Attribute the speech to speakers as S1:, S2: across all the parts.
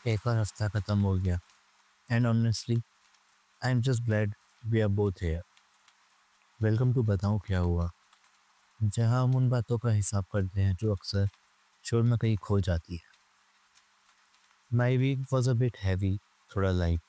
S1: एक और हफ्ता खत्म हो गया and honestly I am just glad we are both here. Welcome to बताऊं क्या हुआ, जहां हम उन बातों का हिसाब करते हैं जो अक्सर शोर में कहीं खो जाती है। My week was a bit heavy, थोड़ा light,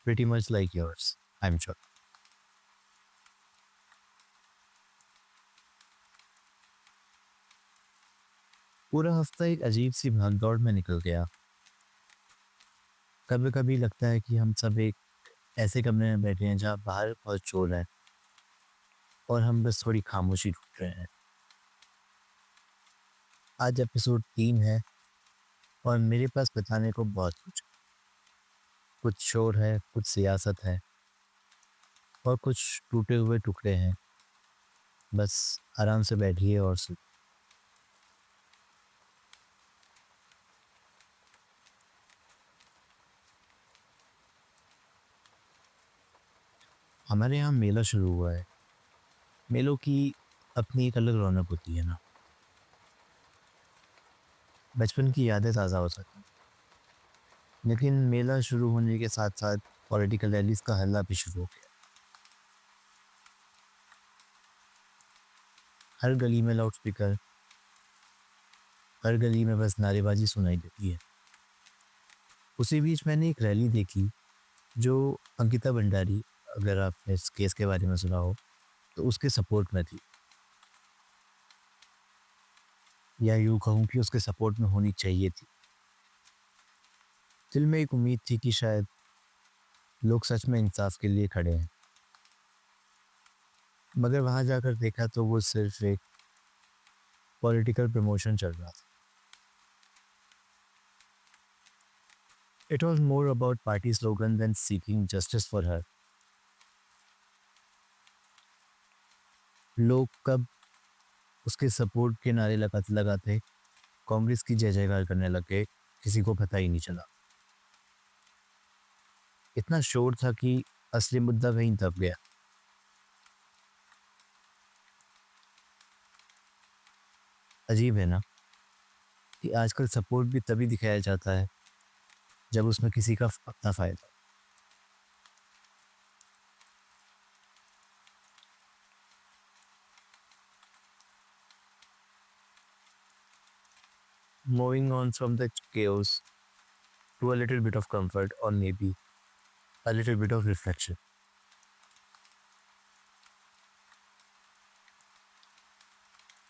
S1: pretty much like yours I am sure. पूरा हफ्ता एक अजीब सी भागदौड़ में निकल गया। कभी कभी लगता है कि हम सब एक ऐसे कमरे में बैठे हैं जहाँ बाहर बहुत शोर है और हम बस थोड़ी खामोशी ढूंढ रहे हैं। आज एपिसोड 3 है और मेरे पास बताने को बहुत कुछ शोर है, कुछ सियासत है और कुछ टूटे हुए टुकड़े हैं। बस आराम से बैठिए और सुन। हमारे यहाँ मेला शुरू हुआ है। मेलों की अपनी एक अलग रौनक होती है ना। बचपन की यादें ताज़ा हो सकती हैं, लेकिन मेला शुरू होने के साथ साथ पॉलिटिकल रैलीज का हल्ला भी शुरू हो गया। हर गली में लाउड स्पीकर, हर गली में बस नारेबाजी सुनाई देती है। उसी बीच मैंने एक रैली देखी जो अंकिता भंडारी, अगर आपने इस केस के बारे में सुना हो, तो उसके सपोर्ट में थी, या यूँ कहूँ कि उसके सपोर्ट में होनी चाहिए थी। दिल में एक उम्मीद थी कि शायद लोग सच में इंसाफ के लिए खड़े हैं। मगर वहाँ जाकर देखा तो वो सिर्फ एक पॉलिटिकल प्रमोशन चल रहा था। It was more about party slogan than seeking justice for her. लोग कब उसके सपोर्ट के नारे लगाते लगाते कांग्रेस की जय जयकार करने लगे, किसी को पता ही नहीं चला। इतना शोर था कि असली मुद्दा कहीं दब गया। अजीब है ना कि आजकल सपोर्ट भी तभी दिखाया जाता है जब उसमें किसी का अपना फायदा। Moving on from the chaos to a little bit of comfort or maybe a little bit of reflection.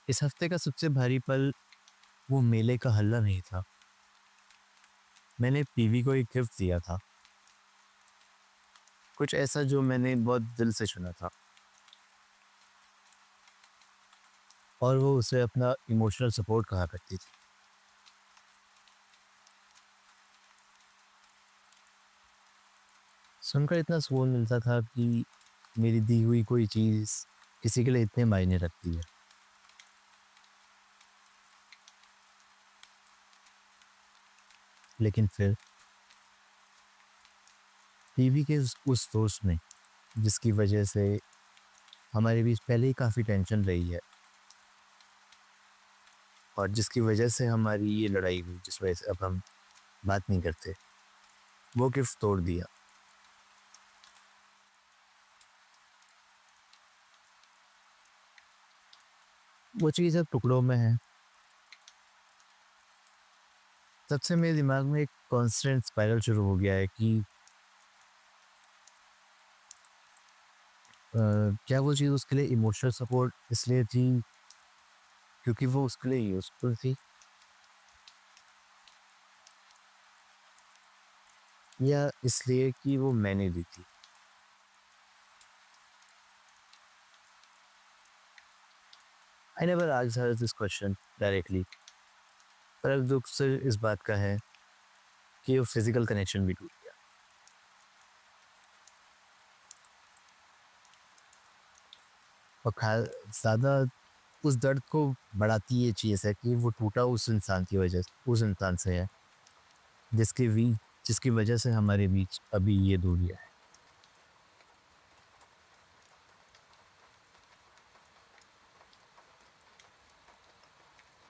S1: इस हफ्ते का सबसे भारी पल वो मेले का हल्ला नहीं था। मैंने पीवी को एक गिफ्ट दिया था, कुछ ऐसा जो मैंने बहुत दिल से चुना था, और वो उसे अपना इमोशनल सपोर्ट कहा करती थी। सुनकर इतना सुकून मिलता था कि मेरी दी हुई कोई चीज़ किसी के लिए इतने मायने रखती है। लेकिन फिर टीवी के उस दोस्त ने, जिसकी वजह से हमारे बीच पहले ही काफ़ी टेंशन रही है और जिसकी वजह से हमारी ये लड़ाई हुई, जिस वजह से अब हम बात नहीं करते, वो गिफ्ट तोड़ दिया। वो चीज़ अब टुकड़ों में है। तब से मेरे दिमाग में एक कांस्टेंट स्पाइरल शुरू हो गया है कि क्या वो चीज़ उसके लिए इमोशनल सपोर्ट इसलिए थी क्योंकि वो उसके लिए यूजफुल थी, या इसलिए कि वो मैंने दी थी। I never asked her this question directly, पर अब दुख से इस बात का है कि वो फिजिकल कनेक्शन भी टूट गया। और ज़्यादा उस दर्द को बढ़ाती ये चीज़ है कि वो टूटा उस इंसान की वजह से, उस इंसान से है जिसकी भी जिसकी वजह से हमारे बीच अभी ये दूरियां है।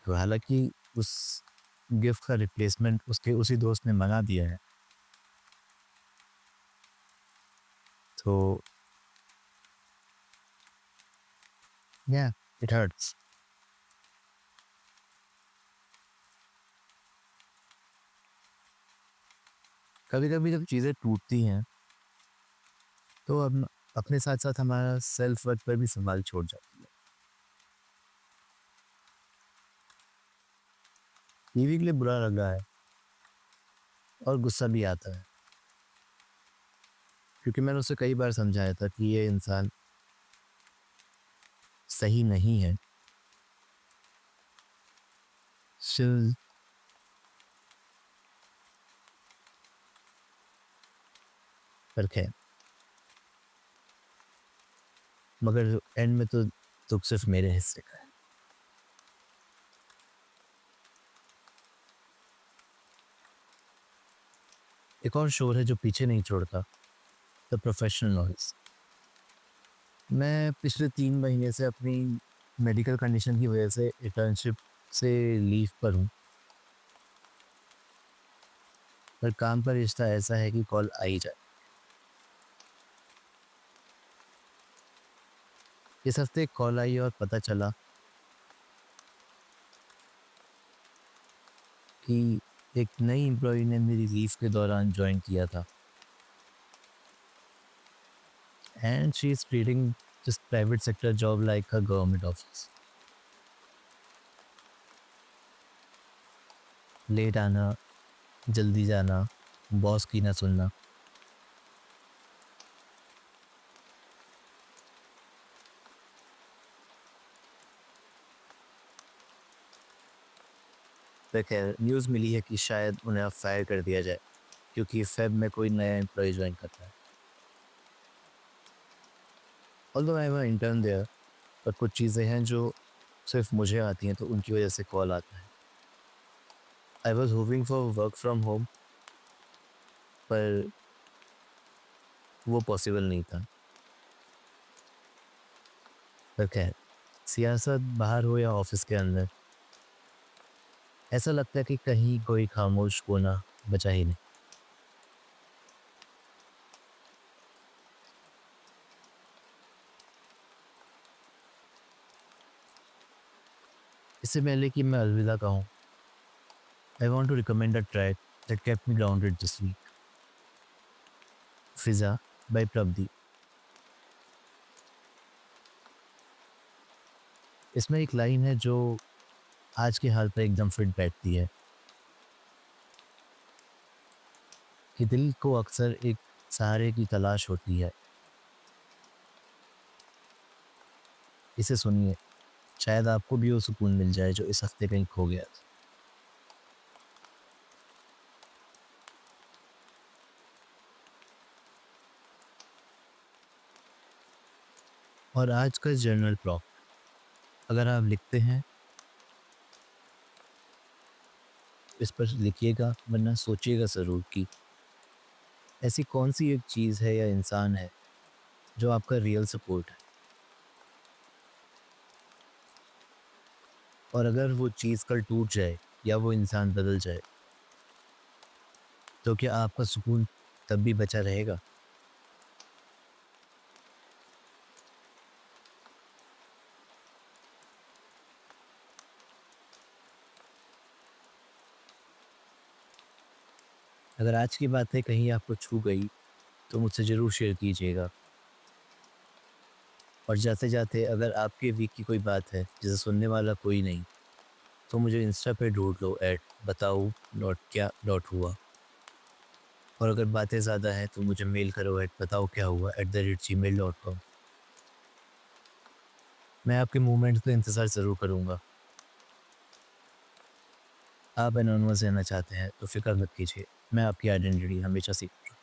S1: तो हालांकि उस गिफ्ट का रिप्लेसमेंट उसके उसी दोस्त ने मंगा दिया है, तो या इट हर्ट्स। कभी कभी जब चीज़ें टूटती हैं तो अब अपने साथ साथ हमारा सेल्फ वर्थ पर भी संभाल छोड़ जाती है। टीवी के लिए बुरा लग रहा है और गुस्सा भी आता है, क्योंकि मैंने उसे कई बार समझाया था कि ये इंसान सही नहीं है। स्टिल पर खैर, मगर एंड में तो दुख सिर्फ मेरे हिस्से का है। एक और शोर है जो पीछे नहीं छोड़ता, द प्रोफेशनल नॉइज। मैं पिछले 3 महीने से अपनी मेडिकल कंडीशन की वजह से इंटर्नशिप से लीव पर हूँ, पर काम का रिश्ता ऐसा है कि कॉल आ ही जाए। इस हफ्ते एक कॉल आई और पता चला कि एक नई एम्प्लॉई ने मेरी लीव के दौरान ज्वाइन किया था, and she is treating this private sector job like a government office. Late आना, जल्दी जाना, बॉस की ना सुनना। तो खैर न्यूज़ मिली है कि शायद उन्हें अब फायर कर दिया जाए, क्योंकि फेब में कोई नया एम्प्लॉय ज्वाइन करता है। Although I am a intern there, पर कुछ चीज़ें हैं जो सिर्फ मुझे आती हैं, तो उनकी वजह से कॉल आता है। I was hoping for work from home, पर वो पॉसिबल नहीं था। पर खैर, सियासत बाहर हो या ऑफिस के अंदर, ऐसा लगता है कि कहीं कोई खामोश कोना बचा ही नहीं। इससे पहले कि मैं अलविदा कहूँ, I want to recommend a track that kept me grounded this week, Fiza by Prabhdeep. इसमें एक लाइन है जो आज के हाल पर एकदम फिट बैठती है, कि दिल को अक्सर एक सहारे की तलाश होती है। इसे सुनिए, शायद आपको भी वो सुकून मिल जाए जो इस हफ्ते कहीं खो गया था। और आज का जर्नल प्रॉम्प्ट, अगर आप लिखते हैं इस पर लिखिएगा, वरना सोचिएगा ज़रूर कि ऐसी कौन सी एक चीज़ है या इंसान है जो आपका रियल सपोर्ट है। और अगर वो चीज़ कल टूट जाए या वो इंसान बदल जाए, तो क्या आपका सुकून तब भी बचा रहेगा? अगर आज की बातें कहीं आपको छू गई तो मुझसे ज़रूर शेयर कीजिएगा। और जाते जाते, अगर आपके वीक की कोई बात है जिसे सुनने वाला कोई नहीं, तो मुझे इंस्टा पे ढूंढ लो @बताओ.क्या.हुआ। और अगर बातें ज़्यादा हैं तो मुझे मेल करो @बताओ क्या हुआ@gmail.com। मैं आपके मूवमेंट्स का इंतज़ार ज़रूर करूँगा। आप एनोनिमस रहना चाहते हैं तो फ़िक्र मत कीजिए, मैं आपकी आइडेंटिटी हमेशा सीख रहा हूँ।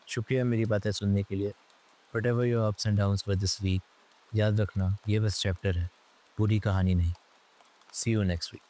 S1: शुक्रिया मेरी बातें सुनने के लिए। Whatever your ups and downs for this week, याद रखना ये बस चैप्टर है, पूरी कहानी नहीं। See you next week.